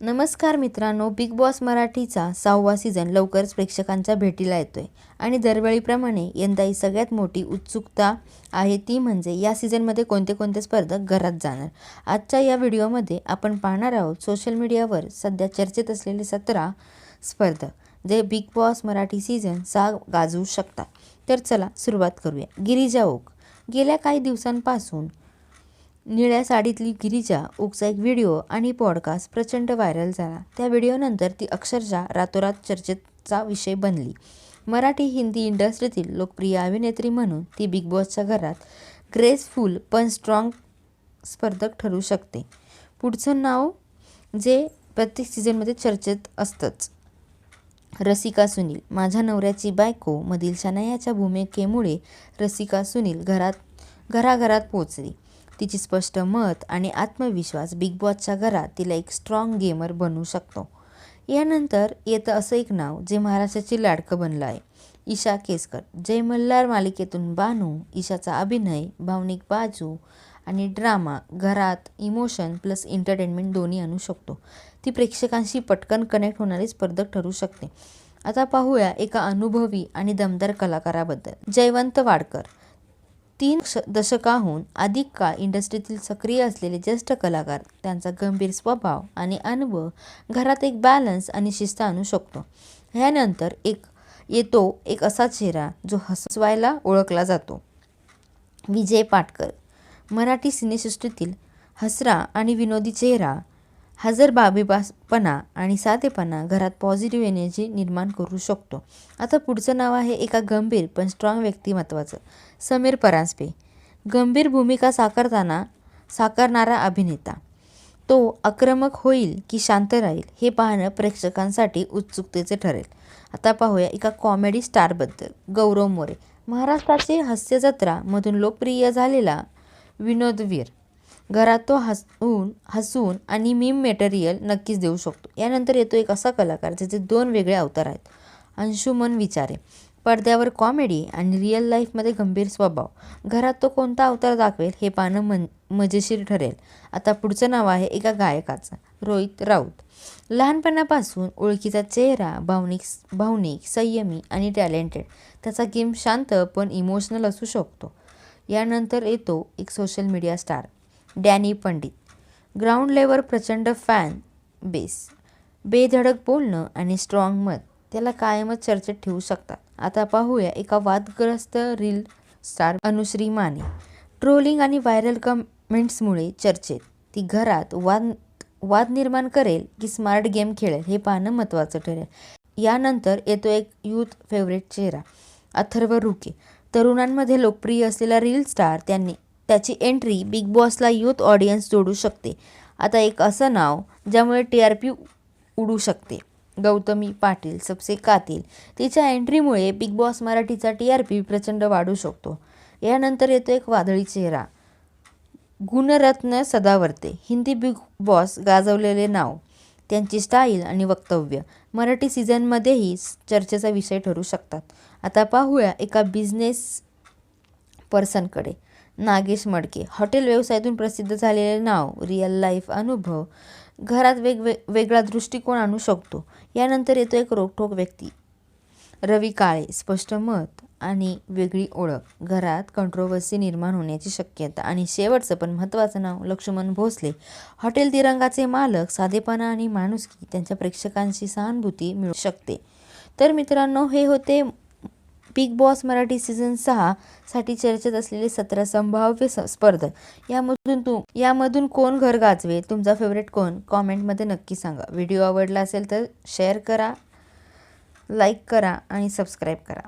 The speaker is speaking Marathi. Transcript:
नमस्कार मित्रांनो, बिग बॉस मराठीचा 6वा सीझन लवकरच प्रेक्षकांच्या भेटीला येतोय आणि दरवेळीप्रमाणे यंदाही सगळ्यात मोठी उत्सुकता आहे ती म्हणजे या सीझनमध्ये कोणते कोणते स्पर्धक घरात जाणार. आजच्या या व्हिडिओमध्ये आपण पाहणार आहोत सोशल मीडियावर सध्या चर्चेत असलेले 17 स्पर्धक जे बिग बॉस मराठी सीझन 6 गाजवू शकतात. तर चला सुरुवात करूया. गिरिजा ओक. गेल्या काही दिवसांपासून निळ्या साडीतली गिरिजा ओकचा एक व्हिडिओ आणि पॉडकास्ट प्रचंड व्हायरल झाला. त्या व्हिडिओनंतर ती अक्षरशः रातोरात चर्चेचा विषय बनली. मराठी हिंदी इंडस्ट्रीतील लोकप्रिय अभिनेत्री म्हणून ती बिग बॉसच्या घरात ग्रेसफुल पण स्ट्रॉंग स्पर्धक ठरू शकते. पुढचं नाव जे प्रत्येक सीझनमध्ये चर्चेत असतंच, रसिका सुनील. माझ्या नवऱ्याची बायको मधील शनायाच्या भूमिकेमुळे रसिका सुनील घराघरात पोचली. तिची स्पष्ट मत आणि आत्मविश्वास बिग बॉसच्या घरात तिला एक स्ट्रॉंग गेमर बनवू शकतो. यानंतर येतं असं एक नाव जे महाराष्ट्राची लाडकं बनलं आहे, ईशा केसकर. जय मल्हार मालिकेतून बानू. ईशाचा अभिनय, भावनिक बाजू आणि ड्रामा घरात इमोशन प्लस एंटरटेनमेंट दोन्ही आणू शकतो. ती प्रेक्षकांशी पटकन कनेक्ट होणारी स्पर्धक ठरू शकते. आता पाहूया एका अनुभवी आणि दमदार कलाकाराबद्दल. जयवंत वाडकर. 3 दशकाहून अधिक काळ इंडस्ट्रीतील सक्रिय असलेले ज्येष्ठ कलाकार. त्यांचा गंभीर स्वभाव आणि अनुभव घरात एक बॅलन्स आणि शिस्त आणू शकतो. ह्यानंतर येतो एक असा चेहरा जो हसवायला ओळखला जातो, विजय पाटकर. मराठी सिनेसृष्टीतील हसरा आणि विनोदी चेहरा. हजरजबाबीपणा आणि साधेपणा घरात पॉझिटिव्ह एनर्जी निर्माण करू शकतो. आता पुढचं नाव आहे एका गंभीर पण स्ट्रॉंग व्यक्तिमत्वाचं, समीर परांजपे. गंभीर भूमिका साकारणारा अभिनेता. तो आक्रमक होईल की शांत राहील हे पाहणं प्रेक्षकांसाठी उत्सुकतेचे ठरेल. आता पाहूया एका कॉमेडी स्टारबद्दल, गौरव मोरे. महाराष्ट्राचे हास्य जत्रा मधून लोकप्रिय झालेला विनोदवीर. घरात तो हसून आणि मीम मटेरियल नक्कीच देऊ शकतो. यानंतर येतो एक असा कलाकार ज्याचे 2 वेगळे अवतार आहेत, अंशुमन विचारे. पडद्यावर कॉमेडी आणि रिअल लाईफमध्ये गंभीर स्वभाव. घरात तो कोणता अवतार दाखवेल हे पाहणं मजेशीर ठरेल. आता पुढचं नाव आहे एका गायकाचं, रोहित राऊत. लहानपणापासून ओळखीचा चेहरा, भावनिक, संयमी आणि टॅलेंटेड. त्याचा गेम शांत पण इमोशनल असू शकतो. यानंतर येतो एक social media star, Danny Pandit. Ground level प्रचंड फॅन बेस, बेधडक बोलणं आणि स्ट्रॉंग मत त्याला कायमच चर्चेत ठेवू शकतात. आता पाहूया एका वादग्रस्त reel star, Anushri Mane. Trolling आणि व्हायरल कमेंट्समुळे चर्चेत. ती घरात वाद निर्माण करेल की स्मार्ट गेम खेळेल हे पाहणं महत्त्वाचं ठरेल. यानंतर येतो एक यूथ फेवरेट चेहरा, अथर्व रुके. तरुणांमध्ये लोकप्रिय असलेला रील स्टार. त्याची एंट्री बिग बॉसला यूथ ऑडियन्स जोडू शकते. आता एक असं नाव ज्यामुळे TRP उडू शकते, गौतमी पाटील, सबसे कातिल. तिच्या एंट्रीमुळे बिग बॉस मराठीचा TRP प्रचंड वाढू शकतो. यानंतर येतो एक वादळी चेहरा, गुणरत्न सदावर्ते. हिंदी बिग बॉस गाजवलेले नाव. त्यांची स्टाईल आणि वक्तव्य मराठी सीझनमध्येही चर्चेचा विषय ठरू शकतात. आता पाहूया एका बिझनेस पर्सनकडे, नागेश मडके. हॉटेल व्यवसायातून प्रसिद्ध झालेले नाव. रिअल लाईफ अनुभव घरात वेगळा दृष्टिकोन आणू शकतो. यानंतर येतो एक रोखठोक व्यक्ती, रवी काळे. स्पष्ट मत आणि वेगळी ओळख. घरात कंट्रोवर्सी निर्माण होण्याची शक्यता. आणि शेवटचं पण महत्त्वाचं नाव, लक्ष्मण भोसले. हॉटेल तिरंगाचे मालक. साधेपणा आणि माणुसकी त्यांच्या प्रेक्षकांची सहानुभूती मिळू शकते. तर मित्रांनो, हे होते बिग बॉस मराठी सीझन 6 साठी चर्चेत असलेले 17 संभाव्य स्पर्धक. यामधून कोण घर गाजवेल, तुमचा फेवरेट कोण, कॉमेंटमध्ये नक्की सांगा. व्हिडिओ आवडला असेल तर शेअर करा, लाईक करा आणि सबस्क्राईब करा.